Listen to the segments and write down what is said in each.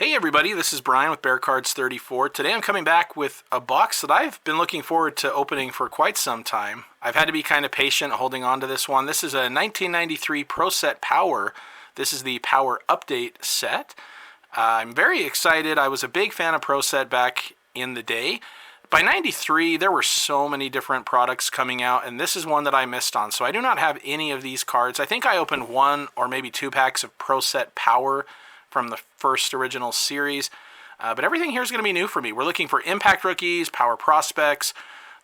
Hey everybody, this is Brian with Bear Cards 34. Today I'm coming back with a box that I've been looking forward to opening for quite some time. I've had to be kind of patient holding on to this one. This is a 1993 Pro Set Power. This is the Power Update set. I'm very excited. I was a big fan of Pro Set back in the day. By 93, there were so many different products coming out, and this is one that I missed on. So I do not have any of these cards. I think I opened one or maybe two packs of Pro Set Power from the first original series. But everything here is going to be new for me. We're looking for Impact Rookies, Power Prospects.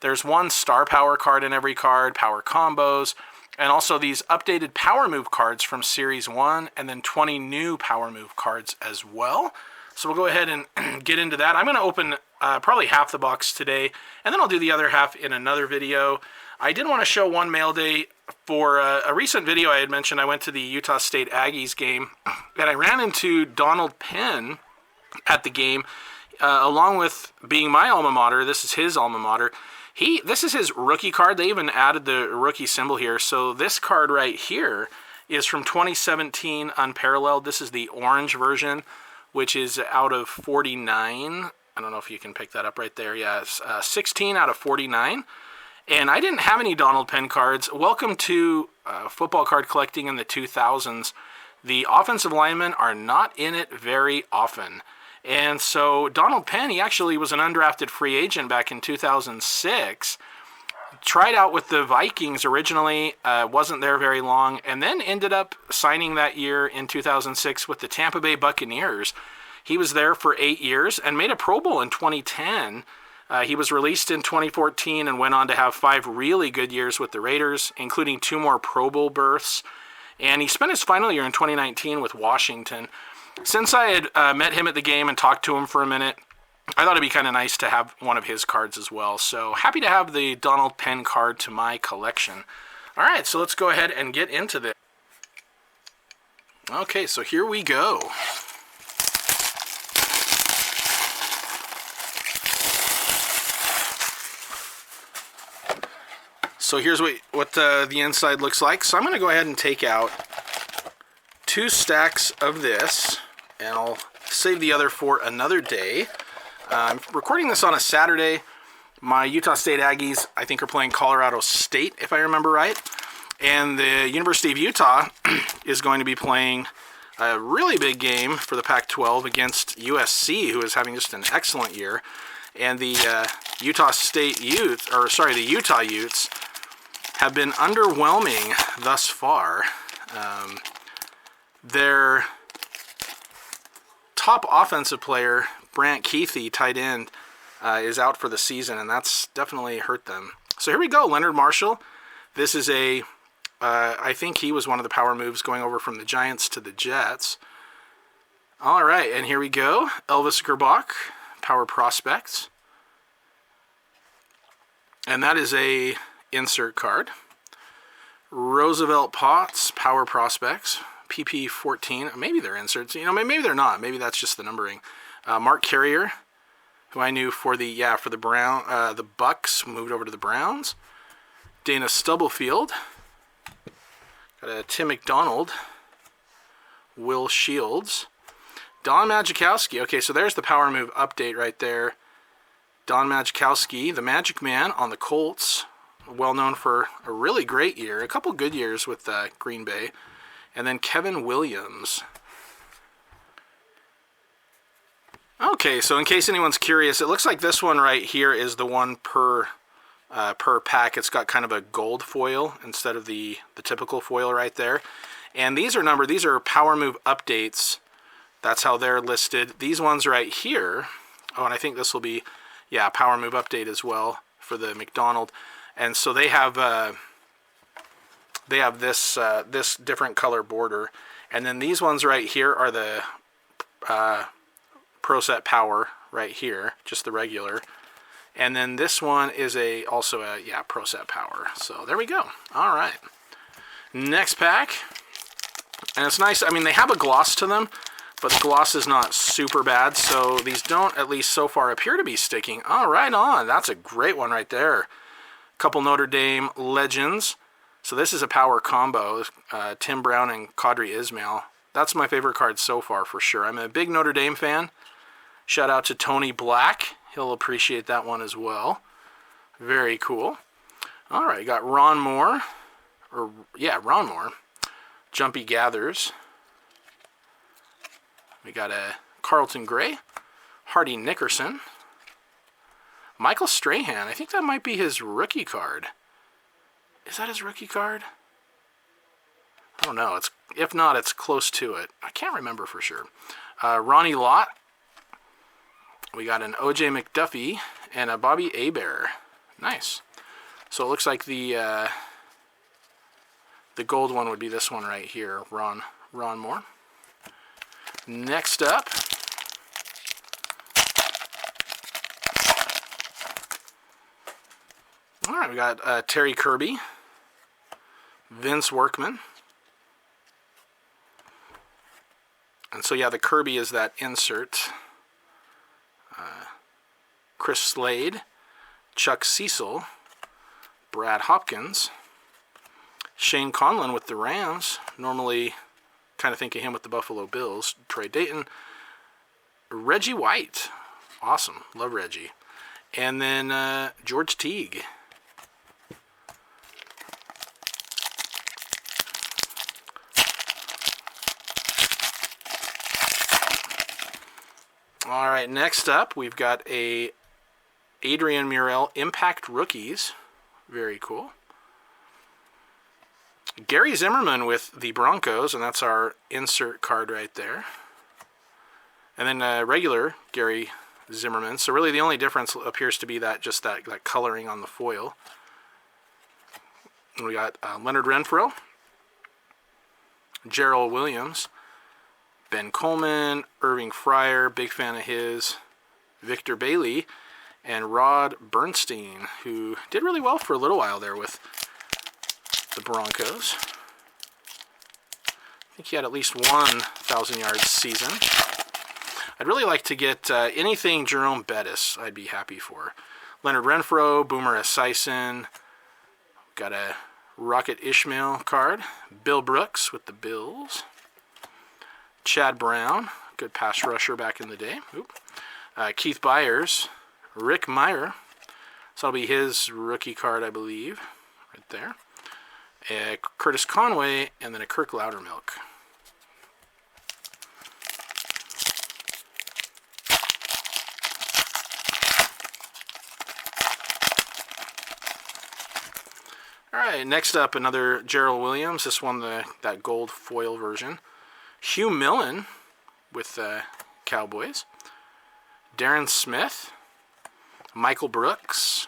There's one Star Power card in every card, Power Combos, and also these updated Power Move cards from Series 1, and then 20 new Power Move cards as well. So we'll go ahead and get into that. I'm going to open probably half the box today, and then I'll do the other half in another video. I did want to show one mail day. For a recent video I had mentioned, I went to the Utah State Aggies game, and I ran into Donald Penn at the game, along with being my alma mater. This is his alma mater. This is his rookie card. They even added the rookie symbol here. So this card right here is from 2017 Unparalleled. This is the orange version, which is out of 49. I don't know if you can pick that up right there. Yeah, it's 16 out of 49. And I didn't have any Donald Penn cards. Welcome to football card collecting in the 2000s. The offensive linemen are not in it very often. And so Donald Penn, he actually was an undrafted free agent back in 2006. Tried out with the Vikings originally, wasn't there very long, and then ended up signing that year in 2006 with the Tampa Bay Buccaneers. He was there for 8 years and made a Pro Bowl in 2010. He was released in 2014 and went on to have 5 really good years with the Raiders, including 2 more Pro Bowl berths. And he spent his final year in 2019 with Washington. Since I had met him at the game and talked to him for a minute, I thought it'd be kind of nice to have one of his cards as well. So happy to have the Donald Penn card to my collection. All right, so let's go ahead and get into this. Okay, so here we go. So here's what the inside looks like. So I'm going to go ahead and take out 2 stacks of this, and I'll save the other for another day. I'm recording this on a Saturday. My Utah State Aggies, I think, are playing Colorado State, if I remember right. And the University of Utah is going to be playing a really big game for the Pac-12 against USC, who is having just an excellent year. And the Utah Utes have been underwhelming thus far. Their top offensive player, Brant Keithy, tight end, is out for the season, and that's definitely hurt them. So here we go, Leonard Marshall. This is I think he was one of the power moves going over from the Giants to the Jets. All right, and here we go, Elvis Gerbach, Power Prospects. And that is a insert card. Roosevelt Potts, Power Prospects, PP14. Maybe they're inserts. Maybe they're not. Maybe that's just the numbering. Mark Carrier, who I knew for the Bucks, moved over to the Browns. Dana Stubblefield. Got a Tim McDonald. Will Shields. Don Majkowski. Okay, so there's the Power Move update right there. Don Majkowski, the Magic Man on the Colts. Well known for a really great year, a couple good years with Green Bay. And then Kevin Williams. Okay, so in case anyone's curious, it looks like this one right here is the one per pack. It's got kind of a gold foil instead of the typical foil right there. And these are numbered. These are Power Move updates. That's how they're listed. These ones right here, oh, and I think this will be, yeah, Power Move update as well for the McDonald. And so they have this different color border, and then these ones right here are the Pro Set Power right here, just the regular, and then this one is also a Pro Set Power. So there we go. All right, next pack, and it's nice. I mean, they have a gloss to them, but the gloss is not super bad. So these don't, at least so far, appear to be sticking. Oh, right on. That's a great one right there. Couple Notre Dame legends. So this is a power combo, Tim Brown and Qadri Ismail. That's my favorite card so far for sure. I'm a big Notre Dame fan. Shout out to Tony Black. He'll appreciate that one as well. Very cool. All right, got Ron Moore. Ron Moore. Jumpy Gathers. We got a Carlton Gray. Hardy Nickerson. Michael Strahan. I think that might be his rookie card. Is that his rookie card? I don't know. If not, it's close to it. I can't remember for sure. Ronnie Lott. We got an O.J. McDuffie and a Bobby Hebert. Nice. So it looks like the gold one would be this one right here, Ron Moore. Next up, all right, we got Terry Kirby, Vince Workman. And so, yeah, the Kirby is that insert. Chris Slade, Chuck Cecil, Brad Hopkins, Shane Conlon with the Rams. Normally kind of think of him with the Buffalo Bills. Troy Dayton, Reggie White. Awesome. Love Reggie. And then George Teague. All right, next up, we've got a Adrian Murrell Impact Rookies. Very cool. Gary Zimmerman with the Broncos, and that's our insert card right there. And then regular Gary Zimmerman. So really the only difference appears to be that coloring on the foil. And we got Leonard Renfro, Gerald Williams, Ben Coleman, Irving Fryer, big fan of his, Victor Bailey, and Rod Bernstein, who did really well for a little while there with the Broncos. I think he had at least 1,000-yard season. I'd really like to get anything Jerome Bettis I'd be happy for. Leonard Renfro, Boomer Esiason, got a Rocket Ishmael card, Bill Brooks with the Bills, Chad Brown, good pass rusher back in the day. Keith Byers, Rick Meyer. So that'll be his rookie card, I believe, right there. Curtis Conway, and then a Kirk Loudermilk. All right, next up, another Gerald Williams. This one, that gold foil version. Hugh Millen with the Cowboys. Darren Smith. Michael Brooks.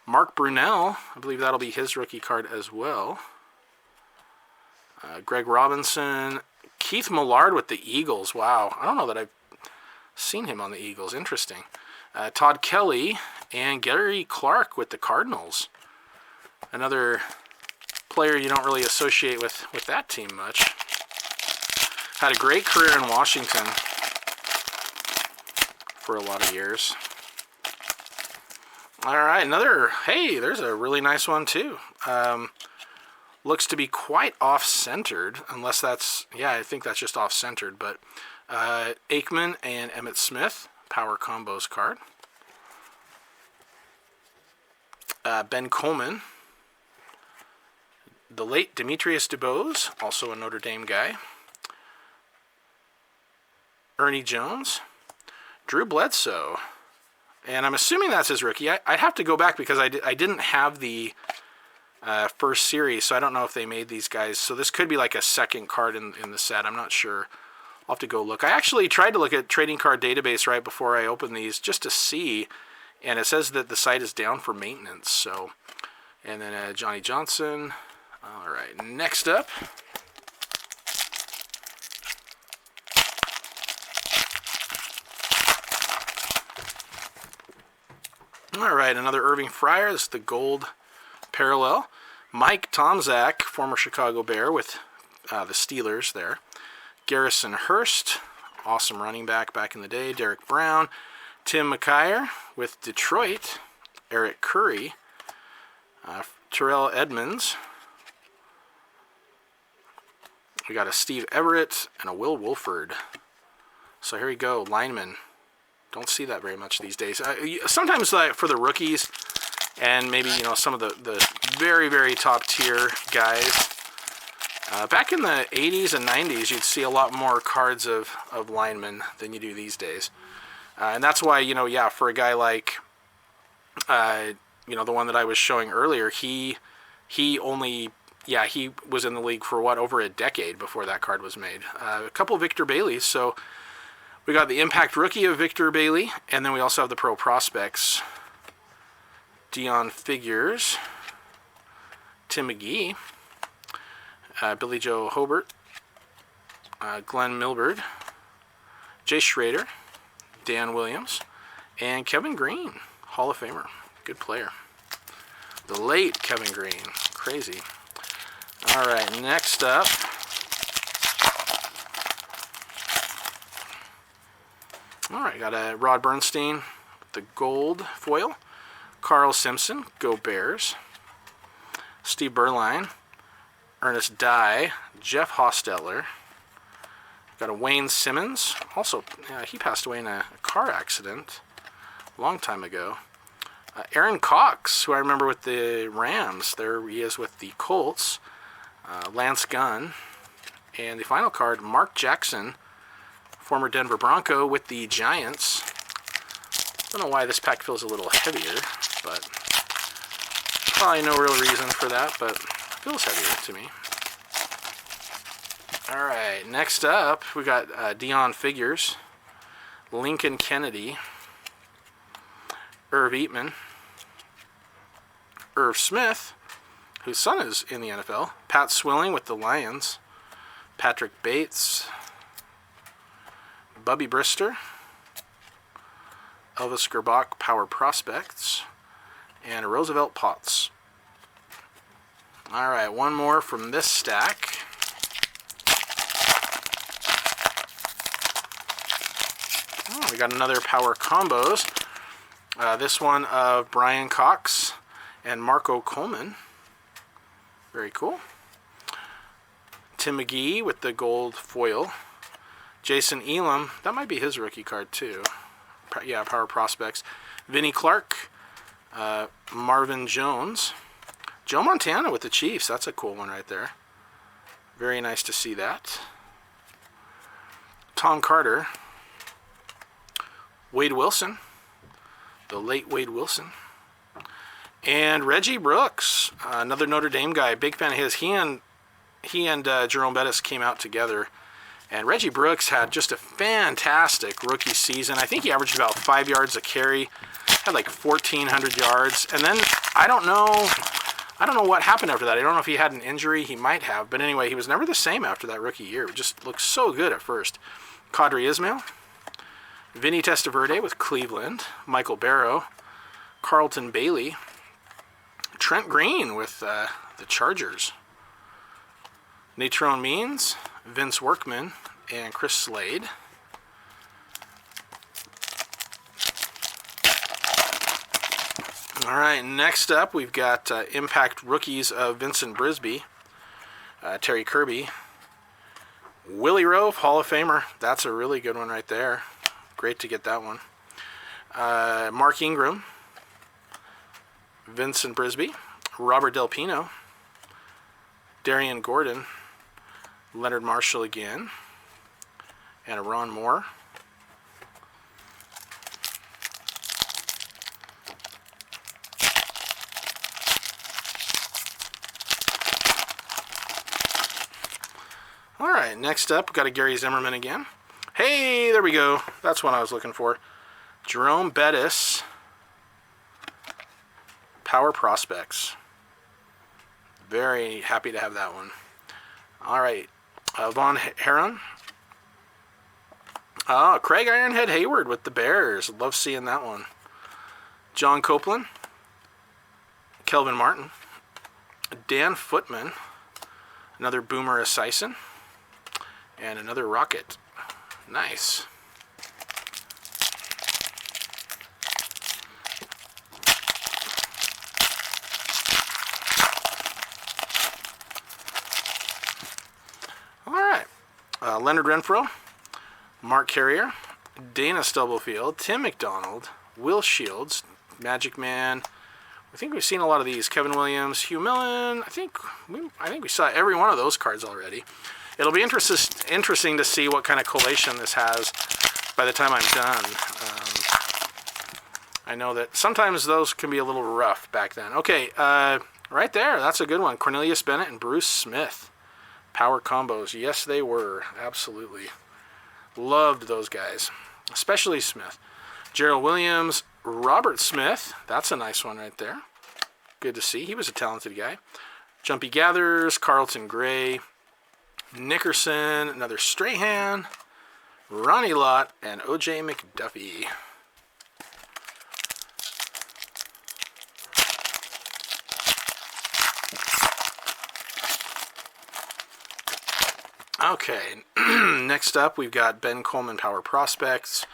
Mark Brunell. I believe that'll be his rookie card as well. Greg Robinson. Keith Millard with the Eagles. Wow. I don't know that I've seen him on the Eagles. Interesting. Todd Kelly and Gary Clark with the Cardinals. Another player you don't really associate with that team much. Had a great career in Washington for a lot of years. All right, hey, there's a really nice one too. Looks to be quite off-centered, unless that's, yeah, I think that's just off-centered, but Aikman and Emmitt Smith, Power Combos card. Ben Coleman. The late Demetrius DuBose, also a Notre Dame guy. Ernie Jones. Drew Bledsoe. And I'm assuming that's his rookie. I'd have to go back because I didn't have the first series, so I don't know if they made these guys. So this could be like a second card in the set. I'm not sure. I'll have to go look. I actually tried to look at Trading Card Database right before I opened these just to see, and it says that the site is down for maintenance. So, and then Johnny Johnson. All right, next up. All right, another Irving Fryer. This is the gold parallel. Mike Tomczak, former Chicago Bear with the Steelers there. Garrison Hurst, awesome running back in the day. Derek Brown. Tim McKyer with Detroit. Eric Curry. Terrell Edmonds. We got a Steve Everett and a Will Wolford. So here we go, lineman. Don't see that very much these days. Sometimes for the rookies and maybe, you know, some of the very, very top tier guys. Back in the 80s and 90s, you'd see a lot more cards of linemen than you do these days. And that's why, you know, yeah, for a guy like, you know, the one that I was showing earlier, he only, yeah, he was in the league for what, over a decade before that card was made. A couple of Victor Baileys. So we got the Impact Rookie of Victor Bailey, and then we also have the Pro Prospects. Dion Figures, Tim McGee, Billy Joe Hobart, Glenn Milbird, Jay Schrader, Dan Williams, and Kevin Green, Hall of Famer. Good player. The late Kevin Green. Crazy. All right, next up. All right, got a Rod Bernstein with the gold foil. Carl Simpson, Go Bears. Steve Berline, Ernest Dye, Jeff Hostetler. Got a Wayne Simmons. Also, he passed away in a car accident a long time ago. Aaron Cox, who I remember with the Rams. There he is with the Colts. Lance Gunn. And the final card, Mark Jackson, former Denver Bronco with the Giants. Don't know why this pack feels a little heavier, but probably no real reason for that, but it feels heavier to me. All right, next up, we got Dion Figures, Lincoln Kennedy, Irv Eatman, Irv Smith, whose son is in the NFL, Pat Swilling with the Lions, Patrick Bates, Bubby Brister, Elvis Gerbach, Power Prospects, and Roosevelt Potts. All right, one more from this stack. Oh, we got another Power Combos. This one of Brian Cox and Marco Coleman. Very cool. Tim McGee with the gold foil. Jason Elam, that might be his rookie card too. Yeah, Power Prospects. Vinnie Clark, Marvin Jones, Joe Montana with the Chiefs. That's a cool one right there. Very nice to see that. Tom Carter, Wade Wilson, the late Wade Wilson, and Reggie Brooks, another Notre Dame guy. Big fan of his. He and Jerome Bettis came out together. And Reggie Brooks had just a fantastic rookie season. I think he averaged about 5 yards a carry, had like 1,400 yards. And then I don't know what happened after that. I don't know if he had an injury. He might have. But anyway, he was never the same after that rookie year. It just looked so good at first. Qadri Ismail, Vinny Testaverde with Cleveland, Michael Barrow, Carlton Bailey, Trent Green with the Chargers, Natrone Means, Vince Workman, and Chris Slade. All right, next up we've got Impact Rookies of Vincent Brisby, Terry Kirby, Willie Rove, Hall of Famer. That's a really good one right there. Great to get that one. Mark Ingram, Vincent Brisby, Robert Del Pino, Darian Gordon, Leonard Marshall again, and a Ron Moore. All right, next up, we've got a Gary Zimmerman again. Hey, there we go. That's what I was looking for. Jerome Bettis, Power Prospects. Very happy to have that one. All right. Von Heron. Craig Ironhead Hayward with the Bears. Love seeing that one. John Copeland. Kelvin Martin. Dan Footman. Another Boomer Esiason. And another Rocket. Nice. All Leonard Renfro, Mark Carrier, Dana Stubblefield, Tim McDonald, Will Shields, Magic Man. I think we've seen a lot of these. Kevin Williams, Hugh Millen. I think we saw every one of those cards already. It'll be interesting to see what kind of collation this has by the time I'm done. I know that sometimes those can be a little rough back then. Okay, right there. That's a good one. Cornelius Bennett and Bruce Smith. Power combos. Yes, they were. Absolutely. Loved those guys. Especially Smith. Gerald Williams. Robert Smith. That's a nice one right there. Good to see. He was a talented guy. Jumpy Gathers. Carlton Gray. Nickerson. Another Strahan. Ronnie Lott. And O.J. McDuffie. Okay, next up we've got Ben Coleman Power Prospects,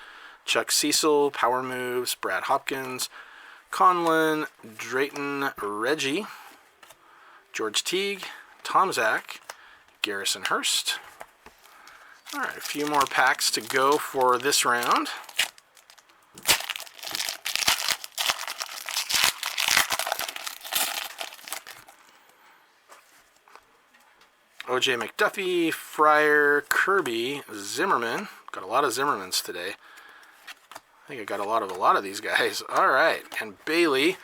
Chuck Cecil Power Moves, Brad Hopkins, Conlon, Drayton Reggie, George Teague, Tom Zach, Garrison Hurst. All right, a few more packs to go for this round. O.J. McDuffie, Fryer, Kirby, Zimmerman. Got a lot of Zimmermans today. I think I got a lot of these guys. All right, and Bailey.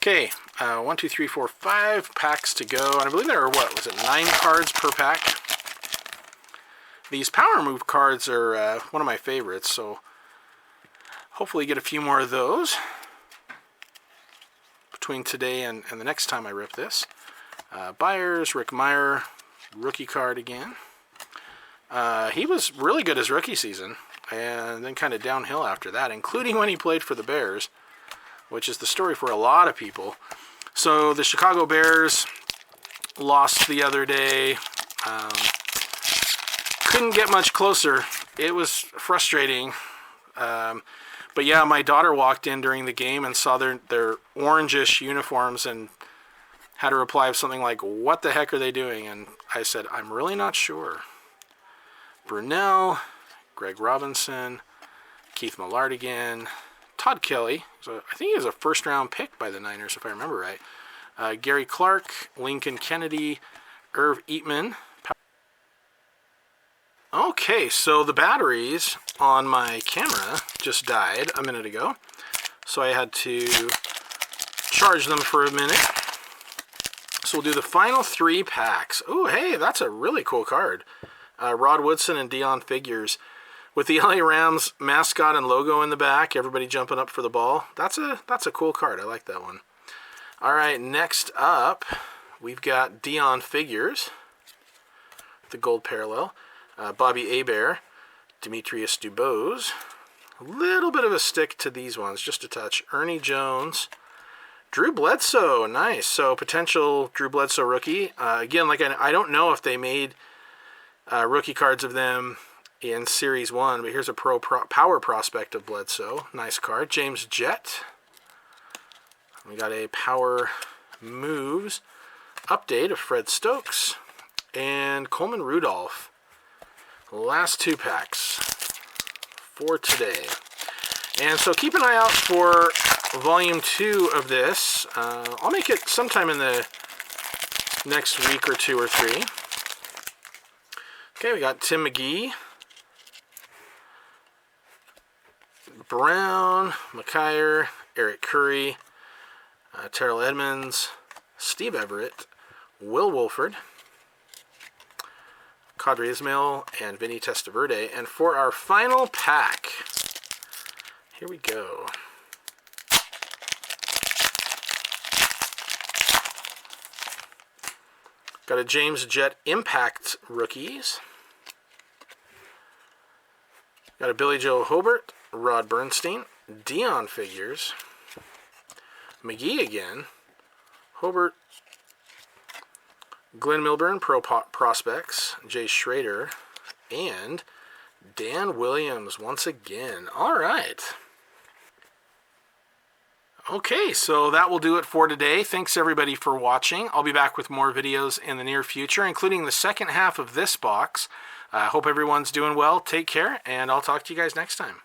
Okay, 1, 2, 3, 4, 5 packs to go. And I believe there are, what, was it 9 cards per pack? These Power Move cards are one of my favorites, so hopefully get a few more of those between today and the next time I rip this. Byers, Rick Meyer. Rookie card again. He was really good his rookie season, and then kind of downhill after that, including when he played for the Bears, which is the story for a lot of people. So the Chicago Bears lost the other day. Couldn't get much closer. It was frustrating. But yeah, my daughter walked in during the game and saw their orangish uniforms and had a reply of something like, "What the heck are they doing?" And I said, "I'm really not sure." Brunell, Greg Robinson, Keith Millard again, Todd Kelly. So I think he was a first-round pick by the Niners, if I remember right. Gary Clark, Lincoln Kennedy, Irv Eatman. Okay, so the batteries on my camera just died a minute ago, so I had to charge them for a minute. So we'll do the final 3 packs. Oh, hey, that's a really cool card. Rod Woodson and Dion Figures. With the LA Rams mascot and logo in the back, everybody jumping up for the ball. That's a cool card. I like that one. All right, next up, we've got Dion Figures, the gold parallel. Bobby Hebert, Demetrius Dubose. A little bit of a stick to these ones, just a touch. Ernie Jones. Drew Bledsoe, nice. So potential Drew Bledsoe rookie. Again, like I don't know if they made rookie cards of them in Series 1, but here's a power prospect of Bledsoe. Nice card. James Jett. We got a Power Moves update of Fred Stokes. And Coleman Rudolph. Last 2 packs for today. And so keep an eye out for Volume 2 of this. I'll make it sometime in the next week or 2 or 3. Okay, we got Tim McGee, Brown, McKyer, Eric Curry, Terrell Edmonds, Steve Everett, Will Wolford, Kadri Ismail, and Vinny Testaverde. And for our final pack, here we go. Got a James Jett Impact Rookies. Got a Billy Joe Hobart, Rod Bernstein, Dion Figures, McGee again, Hobart, Glenn Milburn, Pro Prospects, Jay Schrader, and Dan Williams once again. All right. Okay, so that will do it for today. Thanks everybody for watching. I'll be back with more videos in the near future, including the second half of this box. Hope everyone's doing well. Take care, and I'll talk to you guys next time.